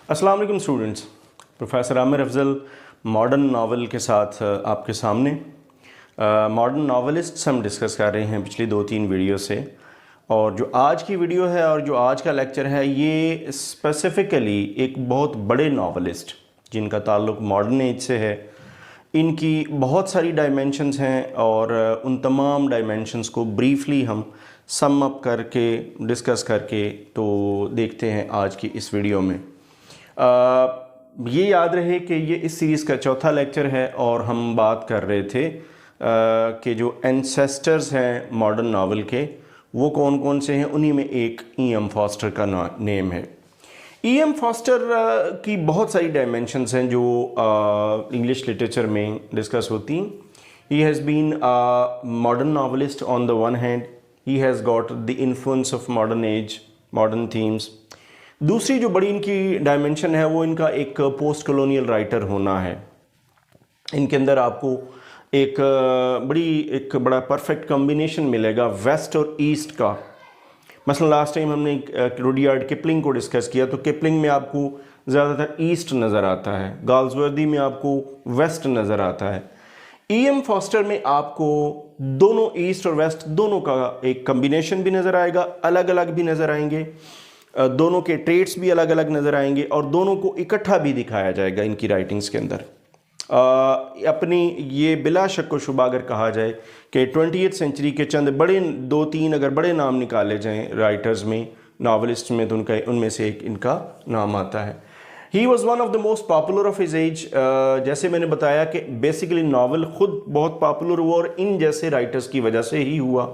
अस्सलाम वालेकुम students. Professor Aamir Afzal modern novel के साथ आपके सामने। मॉडर्न नावलिस्ट्स हम डिस्कस कर रहे हैं पिछली 2-3 वीडियो से, और जो आज की वीडियो है और जो आज का लेक्चर है ये स्पेसिफ़िकली एक बहुत बड़े नावलिस्ट जिनका ताल्लुक़ मॉडर्न एज से है। इनकी बहुत सारी डायमेंशंस हैं और उन तमाम डायमेंशंस को ब्रीफली हम सम अप करके डिस्कस करके तो देखते हैं आज की इस वीडियो में। ये याद रहे कि ये इस सीरीज़ का चौथा लेक्चर है और हम बात कर रहे थे कि जो एंसेस्टर्स हैं मॉडर्न नावल के वो कौन कौन से हैं। उन्हीं में एक E.M. फॉस्टर का नेम है। E.M. फॉस्टर की बहुत सारी डायमेंशंस हैं जो इंग्लिश लिटरेचर में डिस्कस होती हैं। He has been modern novelist on the one hand, he has got the influence of modern age, modern themes. दूसरी जो बड़ी इनकी डायमेंशन है वो इनका एक पोस्ट कॉलोनियल राइटर होना है। इनके अंदर आपको एक बड़ा परफेक्ट कॉम्बिनेशन मिलेगा वेस्ट और ईस्ट का। मसलन लास्ट टाइम हमने रुडयार्ड किपलिंग को डिस्कस किया तो किपलिंग में आपको ज़्यादातर ईस्ट नज़र आता है, गाल्सवर्दी में आपको वेस्ट नज़र आता है। E.M. फॉस्टर में आपको दोनों ईस्ट और वेस्ट दोनों का एक कॉम्बिनेशन भी नज़र आएगा, अलग अलग भी नज़र आएंगे, दोनों के ट्रेट्स भी अलग अलग नज़र आएंगे और दोनों को इकट्ठा भी दिखाया जाएगा इनकी राइटिंग्स के अंदर। अपनी ये बिला शक व शुबा अगर कहा जाए कि 20वीं सेंचुरी के चंद बड़े 2-3 अगर बड़े नाम निकाले जाएं राइटर्स में, नावलिस्ट में, तो उनमें से एक इनका नाम आता है। He was one of the most popular of his age. जैसे मैंने बताया कि बेसिकली नावल ख़ुद बहुत पॉपुलर हुआ और इन जैसे राइटर्स की वजह से ही हुआ।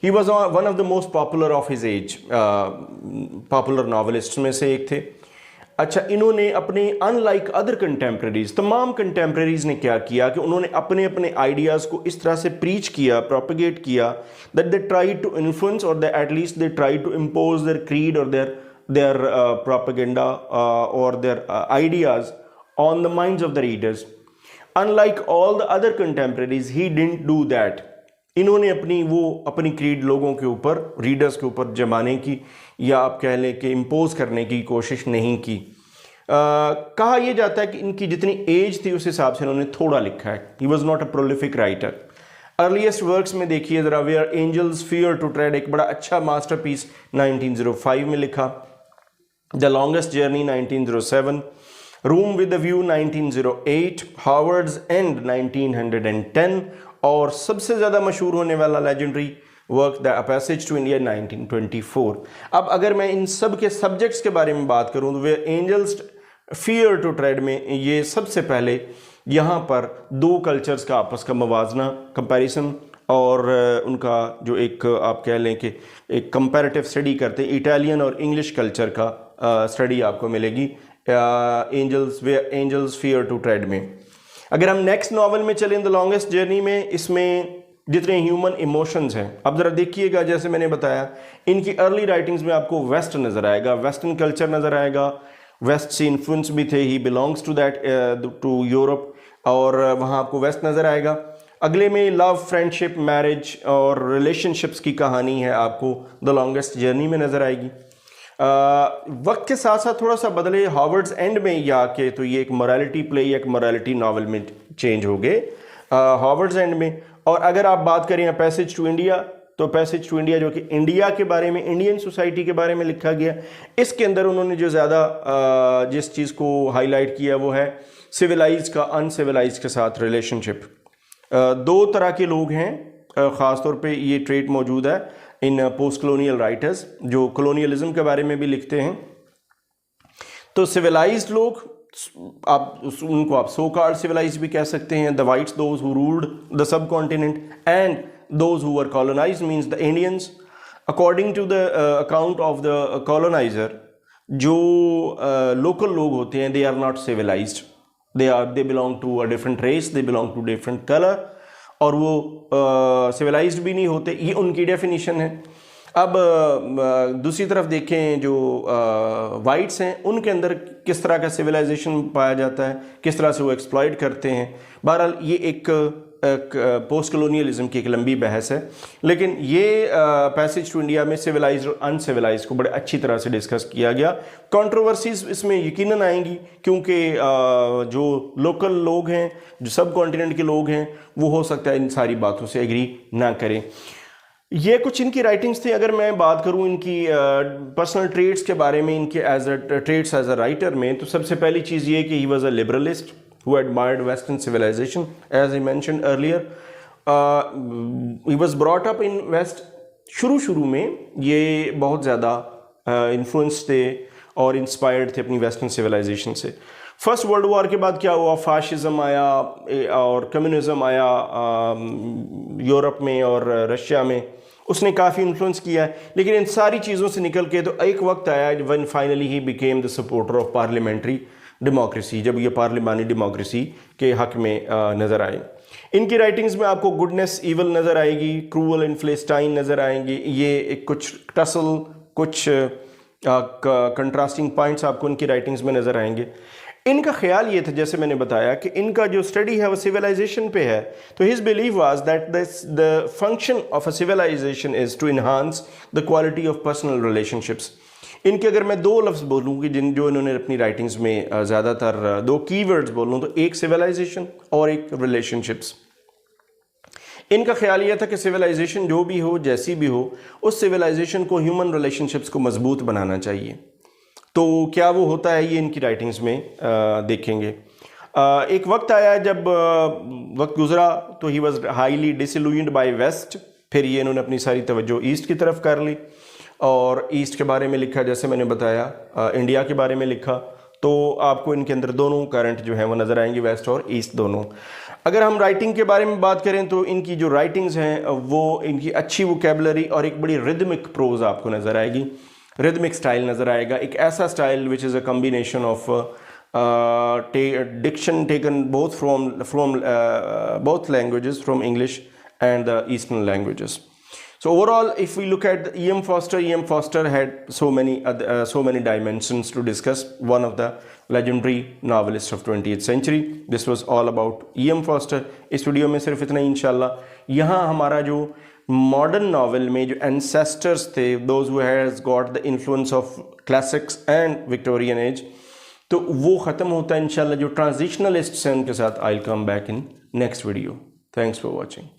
He was one of the most popular of his age, popular novelist में से एक थे। अच्छा, इन्होंने अपने अनलाइक अदर कंटेम्प्रेरीज, तमाम कंटेम्प्रेरीज ने क्या किया कि उन्होंने अपने अपने आइडियाज़ को इस तरह से प्रीच किया, प्रोपेगेट किया that they try to influence और at least they try to impose their creed और देयर प्रोपेगेंडा और their ideas on the minds of the readers. Unlike all the other contemporaries he didn't do that. इन्होंने अपनी creed लोगों के ऊपर, readers के ऊपर जमाने की या आप कह लें कि इम्पोज करने की कोशिश नहीं की। कहा यह जाता है कि इनकी जितनी एज थी उस हिसाब से इन्होंने थोड़ा लिखा है। He was not a prolific writer. Earliest works में देखिए ज़रा, where angels fear to tread एक बड़ा अच्छा मास्टरपीस 1905 में लिखा, the longest journey 1907, room with the view 1908, Howards End 1910 और सबसे ज़्यादा मशहूर होने वाला legendary work the passage to India 1924। अब अगर मैं इन सब के सब्जेक्ट्स के बारे में बात करूं तो वे एंजल्स फियर टू ट्रेड में ये सबसे पहले यहाँ पर दो कल्चर्स का आपस का मवाजना, कंपैरिजन, और उनका जो एक आप कह लें कि एक कंपैरेटिव स्टडी करते हैं, इटालियन और इंग्लिश कल्चर का स्टडी आपको मिलेगी एंजल्स फियर टू ट्रेड में। अगर हम नेक्स्ट नॉवल में चलें द लॉन्गेस्ट जर्नी में, इसमें जितने ह्यूमन इमोशंस हैं, अब ज़रा देखिएगा, जैसे मैंने बताया इनकी अर्ली राइटिंग्स में आपको वेस्ट नज़र आएगा, वेस्टर्न कल्चर नज़र आएगा, वेस्ट से इन्फ्लुएंस भी थे, he belongs to that to Europe, और वहाँ आपको वेस्ट नज़र आएगा। अगले में लव, फ्रेंडशिप, मैरिज और रिलेशनशिप्स की कहानी है, आपको द लॉन्गेस्ट जर्नी में नज़र आएगी। वक्त के साथ साथ थोड़ा सा बदले, हार्वर्ड्स एंड में या के तो ये एक मोरालिटी प्ले या एक मोरालिटी नावल में चेंज हो गए हार्वर्ड्स एंड में। और अगर आप बात करें पैसेज टू इंडिया, तो पैसेज टू इंडिया जो कि इंडिया के बारे में, इंडियन सोसाइटी के बारे में लिखा गया, इसके अंदर उन्होंने जो ज़्यादा जिस चीज़ को हाईलाइट किया वो है सिविलाइज का अनसिविलाइज के साथ रिलेशनशिप। दो तरह के लोग हैं, ख़ास तौर पे ये ट्रेट मौजूद है इन पोस्ट कॉलोनियल राइटर्स जो कॉलोनियलिज्म के बारे में भी लिखते हैं। तो सिविलाइज्ड लोग, उनको आप सो कॉल्ड सिविलाइज्ड भी कह सकते हैं, the whites, those who ruled the subcontinent, and those who were colonised means the Indians. According to the account of the coloniser, जो लोकल लोग होते हैं they are not civilised, they belong to a different race, they belong to different colour, और वो civilised भी नहीं होते, ये उनकी डेफिनेशन है। अब दूसरी तरफ देखें जो वाइट्स हैं, उनके अंदर किस तरह का सिविलाइजेशन पाया जाता है, किस तरह से वो एक्सप्लॉइट करते हैं। बहरहाल ये एक पोस्ट कलोनियलिज्म की एक लंबी बहस है, लेकिन ये पैसेज टू इंडिया में सिविलाइज्ड और अनसिविलाइज्ड को बड़े अच्छी तरह से डिस्कस किया गया। कंट्रोवर्सीज इसमें यकीनन आएंगी, क्योंकि जो लोकल लोग हैं, जो सब कॉन्टिनेंट के लोग हैं, वो हो सकता है इन सारी बातों से एग्री ना करें। ये कुछ इनकी राइटिंग्स थी। अगर मैं बात करूं इनकी पर्सनल ट्रेड्स के बारे में, इनके ट्रेड्स एज अ राइटर में, तो सबसे पहली चीज़ ये कि he was a liberalist who admired Western civilization, as I mentioned earlier. He was brought up in West. शुरू में ये बहुत ज़्यादा इन्फ्लुएंस थे और इंस्पायर्ड थे अपनी वेस्टर्न सिविलाइजेशन से। फर्स्ट वर्ल्ड वॉर के बाद क्या हुआ, फाशिज्म आया और कम्युनिज्म आया यूरोप में और रशिया में, उसने काफ़ी इन्फ्लुएंस किया है। लेकिन इन सारी चीज़ों से निकल के तो एक वक्त आया when finally he became the supporter of parliamentary democracy, जब ये पार्लिमानी डेमोक्रेसी के हक में नज़र आए। इनकी राइटिंग्स में आपको गुडनेस इवल नज़र आएगी, क्रूअल एंड फ्लेस्टाइन नज़र आएंगे। ये कुछ टसल, कुछ कंट्रास्टिंग पॉइंट्स आपको इनकी राइटिंग्स में नज़र आएंगे। इनका ख्याल ये था, जैसे मैंने बताया, कि इनका जो स्टडी है वो सिविलाइजेशन पे है। तो his believe was that the function of a civilisation is to enhance the quality of personal relationships. इनके अगर मैं दो लफ्ज़ बोलूँ कि जो इन्होंने अपनी राइटिंग्स में ज़्यादातर दो कीवर्ड्स बोलूँ, तो एक सिविलाइजेशन और एक रिलेशनशिप्स। इनका ख्याल यह था कि सिविलाइजेशन जो भी हो, जैसी भी हो, उस सिविलाइजेशन को ह्यूमन रिलेशनशिप्स को मजबूत बनाना चाहिए। तो क्या वो होता है, ये इनकी राइटिंग्स में देखेंगे। एक वक्त आया जब वक्त गुजरा तो he was highly disillusioned by west. फिर ये इन्होंने अपनी सारी तवज्जो ईस्ट की तरफ कर ली और ईस्ट के बारे में लिखा, जैसे मैंने बताया इंडिया के बारे में लिखा। तो आपको इनके अंदर दोनों करंट जो हैं वो नज़र आएंगे, वेस्ट और ईस्ट दोनों। अगर हम राइटिंग के बारे में बात करें तो इनकी जो राइटिंग्स हैं वो इनकी अच्छी वोकेबलरी और एक बड़ी रिदमिक प्रोज आपको नज़र आएगी, रिदमिक स्टाइल नज़र आएगा। एक ऐसा style which is a combination of diction taken both from both languages, from English and the Eastern languages. So overall, if we look at E.M. Forster had so many dimensions to discuss. One of the legendary novelists of 20th century. This was all about E.M. Forster. इस video में सिर्फ इतना ही इंशाल्लाह। यहाँ हमारा जो modern novel में जो एंसेस्टर्स थे, those who has got the influence of classics and Victorian age, तो वो ख़त्म होता है इंशाल्लाह। जो ट्रांजिशनलिस्ट्स हैं उनके साथ I'll come back in next video. Thanks for watching.